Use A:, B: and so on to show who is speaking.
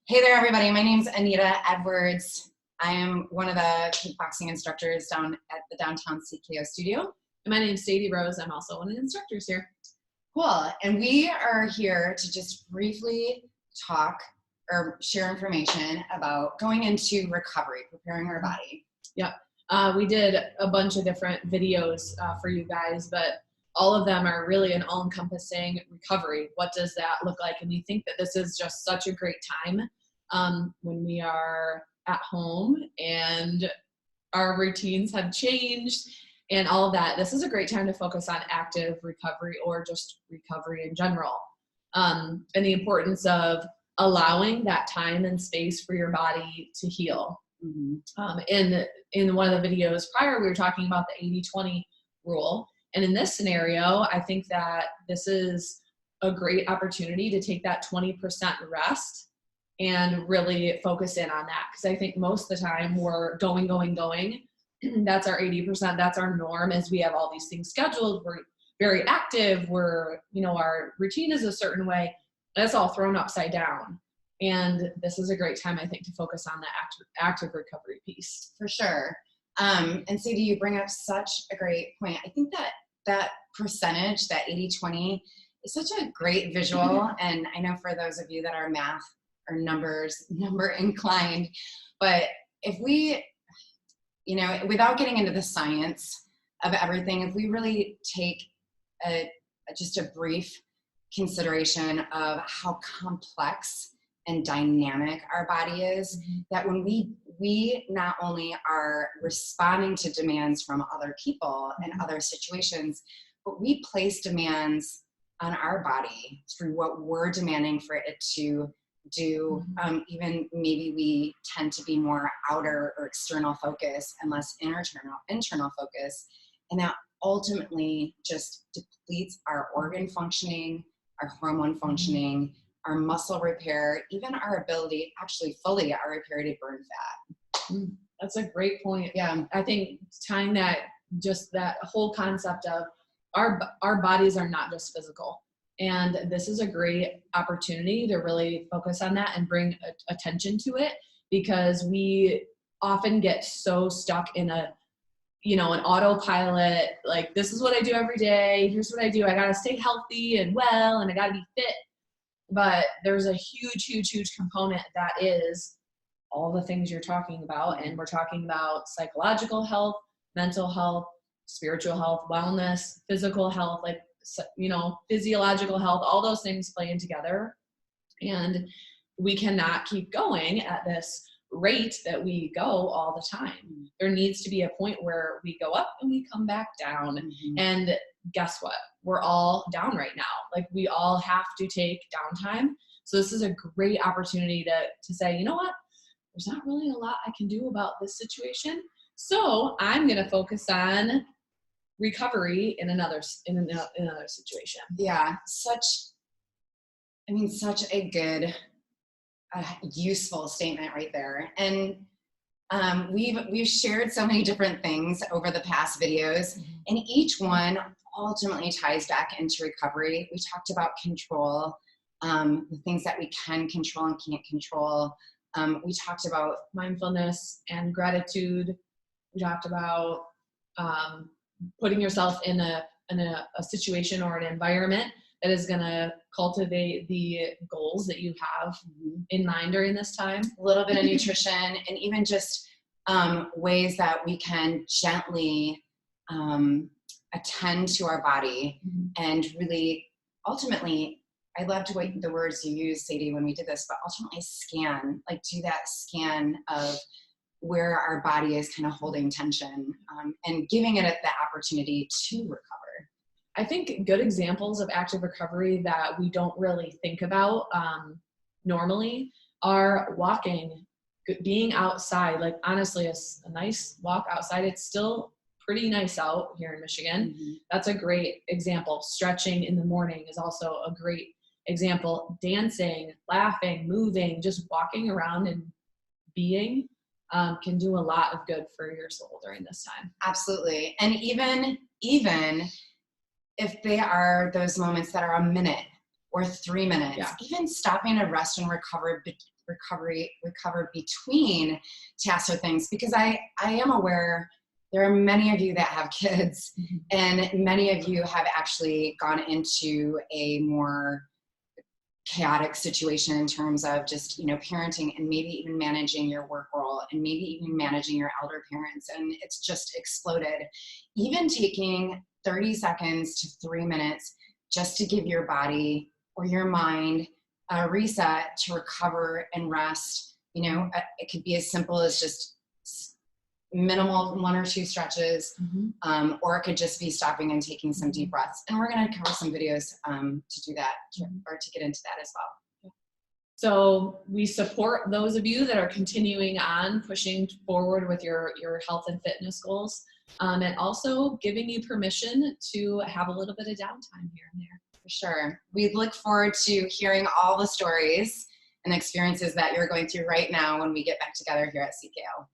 A: Hey there, everybody. My name's Anita Edwards. I am one of the kickboxing instructors down at the downtown CKO studio.
B: And my name's Sadie Rose. I'm also one of the instructors here.
A: Cool. And we are here to just briefly talk or share information about going into recovery, preparing our body.
B: Yep. We did a bunch of different videos for you guys, but all of them are really an all-encompassing recovery. What does that look like? And we think that this is just such a great time when we are at home and our routines have changed and all of that. This is a great time to focus on active recovery or just recovery in general. And the importance of allowing that time and space for your body to heal. Mm-hmm. In one of the videos prior, we were talking about the 80-20 rule. And in this scenario, I think that this is a great opportunity to take that 20% rest and really focus in on that. Because I think most of the time we're going. That's our 80%. That's our norm, as we have all these things scheduled. We're very active. Our routine is a certain way. That's all thrown upside down. And this is a great time, I think, to focus on the active recovery piece.
A: For sure. And Sadie, you bring up such a great point. I think that percentage, that 80-20, is such a great visual. And I know for those of you that are math or number inclined, but if we, without getting into the science of everything, if we really take just a brief consideration of how complex and dynamic our body is, that when we not only are responding to demands from other people and other situations, but we place demands on our body through what we're demanding for it to do. Even maybe we tend to be more outer or external focus and less internal focus. And that ultimately just depletes our organ functioning, our hormone functioning, our muscle repair, even our ability, actually fully our ability to burn fat.
B: That's a great point. Yeah, I think tying that whole concept of our bodies are not just physical. And this is a great opportunity to really focus on that and bring attention to it, because we often get so stuck in an autopilot, like, this is what I do every day. Here's what I do. I got to stay healthy and well, and I got to be fit. But there's a huge component that is all the things you're talking about. And we're talking about psychological health, mental health, spiritual health, wellness, physical health, physiological health. All those things play in together. And we cannot keep going at this rate that we go all the time. There needs to be a point where we go up and we come back down. And guess what? We're all down right now. Like, we all have to take downtime. So this is a great opportunity to say, you know what? There's not really a lot I can do about this situation. So I'm going to focus on recovery in another situation.
A: Yeah. Such a good, useful statement right there. And we've shared so many different things over the past videos, and each one ultimately ties back into recovery. We talked about control, the things that we can control and can't control. We talked about
B: mindfulness and gratitude. We talked about putting yourself in a situation or an environment that is going to cultivate the goals that you have in mind during this time.
A: A little bit of nutrition, and even just ways that we can gently attend to our body and really, ultimately, I loved the words you used, Sadie, when we did this, but ultimately do that scan of where our body is kind of holding tension, and giving it the opportunity to recover.
B: I think good examples of active recovery that we don't really think about normally are walking, being outside. Like, honestly, a nice walk outside. It's still pretty nice out here in Michigan. That's a great example. Stretching in the morning is also a great example. Dancing, laughing, moving, just walking around and being can do a lot of good for your soul during this time.
A: Absolutely. And even if they are those moments that are a minute or 3 minutes, even stopping to rest and recover recover between tasks or things, because I am aware there are many of you that have kids, and many of you have actually gone into a more chaotic situation in terms of just, you know, parenting and maybe even managing your work role and maybe even managing your elder parents, and it's just exploded. Even taking 30 seconds to 3 minutes just to give your body or your mind a reset to recover and rest. You know, it could be as simple as just minimal 1 or 2 stretches, or it could just be stopping and taking some deep breaths. And we're going to cover some videos to do that, or to get into that as well.
B: So we support those of you that are continuing on pushing forward with your health and fitness goals, and also giving you permission to have a little bit of downtime here and there.
A: For sure. We look forward to hearing all the stories and experiences that you're going through right now when we get back together here at CKO.